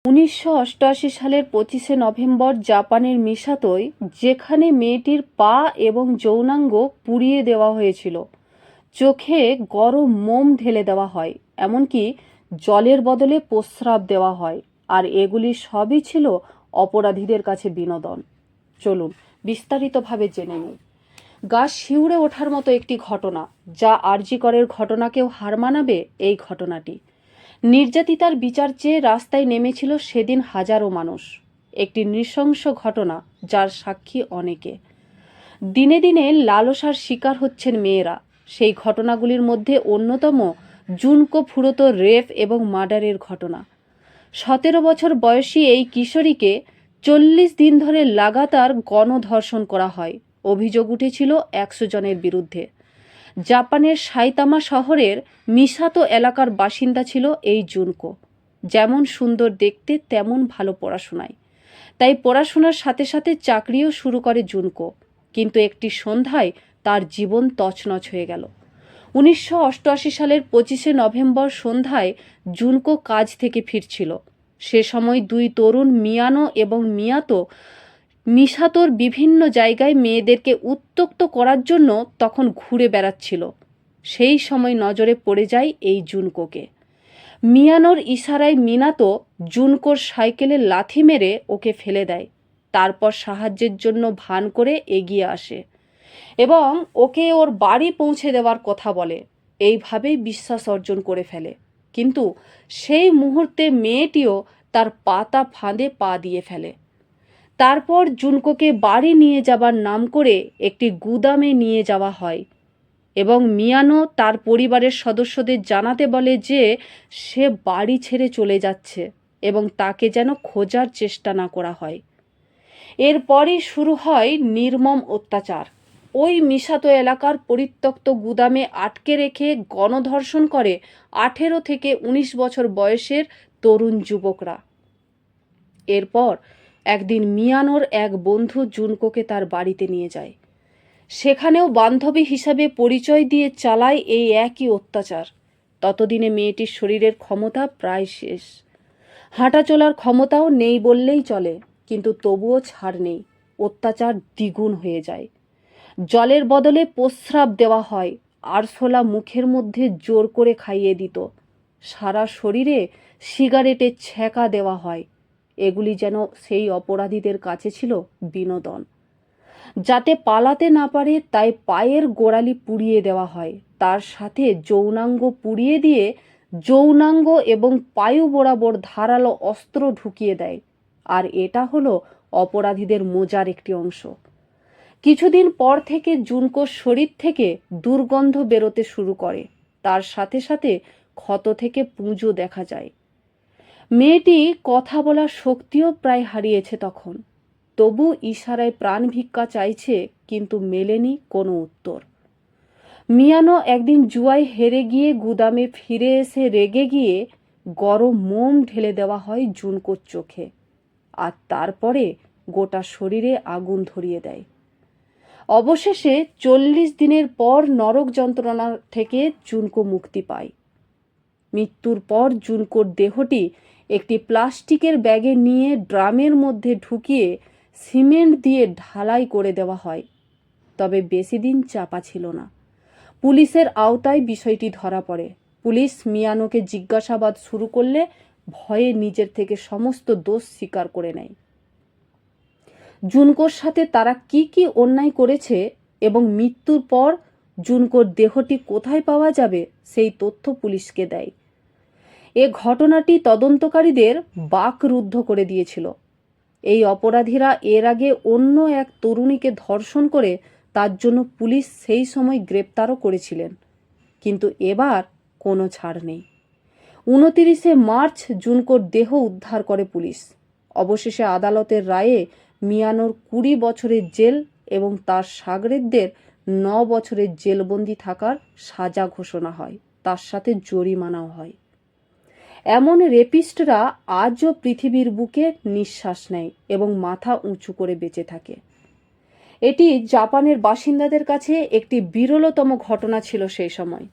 1988 সালের 25শে নভেম্বর জাপানের মিসাতোয়, যেখানে মেয়েটির পা এবং যৌনাঙ্গ পুড়িয়ে দেওয়া হয়েছিল, চোখে গরম মোম ঢেলে দেওয়া হয়, এমনকি জলের বদলে প্রস্রাব দেওয়া হয়, আর এগুলি সবই ছিল অপরাধীদের কাছে বিনোদন। চলুন বিস্তারিতভাবে জেনে নিই। গা শিউরে ওঠার মতো একটি ঘটনা, যা আরজি করের ঘটনাকেও হার মানাবে এই ঘটনাটি। নির্যাতিতার বিচার চেয়ে রাস্তায় নেমেছিল সেদিন হাজারো মানুষ। একটি নৃশংস ঘটনা, যার সাক্ষী অনেকে। দিনে দিনে লালসার শিকার হচ্ছেন মেয়েরা। সেই ঘটনাগুলির মধ্যে অন্যতম জুনকো ফুরোতো রেপ এবং মার্ডারের ঘটনা। 17 বছর বয়সী এই কিশোরীকে 40 দিন ধরে লাগাতার গণধর্ষণ করা হয়। অভিযোগ উঠেছিল 100 জনের বিরুদ্ধে। জাপানের সাইতামা শহরের মিসাতো এলাকার বাসিন্দা ছিল এই জুনকো। যেমন সুন্দর দেখতে, তেমন ভালো পড়াশোনায়। তাই পড়াশোনার সাথে সাথে চাকরিও শুরু করে জুনকো। কিন্তু একটি সন্ধ্যায় তার জীবন তছনছ হয়ে গেল। 1988 সালের 25শে নভেম্বর সন্ধ্যায় জুনকো কাজ থেকে ফিরছিল। সে সময় দুই তরুণ মিয়ানো এবং মিয়াতো মিসাতোর বিভিন্ন জায়গায় মেয়েদেরকে উত্ত্যক্ত করার জন্য তখন ঘুরে বেড়াচ্ছিল। সেই সময় নজরে পড়ে যায় এই জুনকোকে। মিয়ানোর ইশারায় মিনাতো জুনকোর সাইকেলে লাথি মেরে ওকে ফেলে দেয়। তারপর সাহায্যের জন্য ভান করে এগিয়ে আসে এবং ওকে ওর বাড়ি পৌঁছে দেওয়ার কথা বলে। এইভাবেই বিশ্বাস অর্জন করে ফেলে। কিন্তু সেই মুহূর্তে মেয়েটিও তার পাতা ফাঁদে পা দিয়ে ফেলে। তারপর জুনকোকে বাড়ি নিয়ে যাবার নাম করে একটি গুদামে নিয়ে যাওয়া হয় এবং মিয়ানো তার পরিবারের সদস্যদের জানাতে বলে যে সে বাড়ি ছেড়ে চলে যাচ্ছে এবং তাকে যেন খোঁজার চেষ্টা না করা হয়। এরপরই শুরু হয় নির্মম অত্যাচার। ওই মিসাতো এলাকার পরিত্যক্ত গুদামে আটকে রেখে গণধর্ষণ করে 18 থেকে 19 বছর বয়সের তরুণ যুবকরা। এরপর একদিন মিয়ানোর এক বন্ধু জুনকোকে তার বাড়িতে নিয়ে যায়। সেখানেও বান্ধবী হিসাবে পরিচয় দিয়ে চালায় এই একই অত্যাচার। ততদিনে মেয়েটির শরীরের ক্ষমতা প্রায় শেষ। হাঁটা চলার ক্ষমতাও নেই বললেই চলে, কিন্তু তবুও ছাড় নেই। অত্যাচার দ্বিগুণ হয়ে যায়। জলের বদলে প্রস্রাব দেওয়া হয়, আরশোলা মুখের মধ্যে জোর করে খাইয়ে দিত। সারা শরীরে সিগারেটের ছ্যাঁকা দেওয়া হয়। এগুলি যেন সেই অপরাধীদের কাছে ছিল বিনোদন। যাতে পালাতে না পারে তাই পায়ের গোড়ালি পুড়িয়ে দেওয়া হয়। তার সাথে যৌনাঙ্গ পুড়িয়ে দিয়ে যৌনাঙ্গ এবং পায়ু বরাবর ধারালো অস্ত্র ঢুকিয়ে দেয়। আর এটা হলো অপরাধীদের মজার একটি অংশ। কিছুদিন পর থেকে জুনকোর শরীর থেকে দুর্গন্ধ বেরোতে শুরু করে। তার সাথে সাথে ক্ষত থেকে পুঁজও দেখা যায়। মেয়েটি কথা বলার শক্তিও প্রায় হারিয়েছে তখন। তবু ইশারায় প্রাণ ভিক্ষা চাইছে, কিন্তু মেলেনি কোনো উত্তর। মিয়ানো একদিন জুয়ায় হেরে গিয়ে গুদামে ফিরে এসে রেগে গিয়ে গরম মোম ঢেলে দেওয়া হয় জুনকোর চোখে, আর তারপরে গোটা শরীরে আগুন ধরিয়ে দেয়। অবশেষে 40 দিনের পর নরক যন্ত্রণা থেকে জুনকো মুক্তি পায়। মৃত্যুর পর জুনকোর দেহটি একটি প্লাস্টিকের ব্যাগে নিয়ে ড্রামের মধ্যে ঢুকিয়ে সিমেন্ট দিয়ে ঢালাই করে দেওয়া হয়। তবে বেশি দিন চাপা ছিল না। পুলিশের আওতায় বিষয়টি ধরা পড়ে। পুলিশ মিয়ানোকে জিজ্ঞাসাবাদ শুরু করলে ভয়ে নিজের থেকে সমস্ত দোষ স্বীকার করে নেয়। জুনকোর সাথে তারা কি কি অন্যায় করেছে এবং মৃত্যুর পর জুনকোর দেহটি কোথায় পাওয়া যাবে সেই তথ্য পুলিশকে দেয়। এ ঘটনাটি তদন্তকারীদের বাকরুদ্ধ করে দিয়েছিল। এই অপরাধীরা এর আগে অন্য এক তরুণীকে ধর্ষণ করে তার জন্য পুলিশ সেই সময় গ্রেপ্তারও করেছিলেন, কিন্তু এবার কোনো ছাড় নেই। 29শে মার্চ জুনকোর দেহ উদ্ধার করে পুলিশ। অবশেষে আদালতের রায়ে মিয়ানোর 20 বছরের জেল এবং তার শাগরেদদের 9 বছরের জেলবন্দি থাকার সাজা ঘোষণা হয়। তার সাথে জরিমানাও হয়। এমন রেপিস্টরা আজও পৃথিবীর বুকে নিঃশ্বাস নেয় এবং মাথা উঁচু করে বেঁচে থাকে। এটি জাপানের বাসিন্দাদের কাছে একটি বিরলতম ঘটনা ছিল সেই সময়।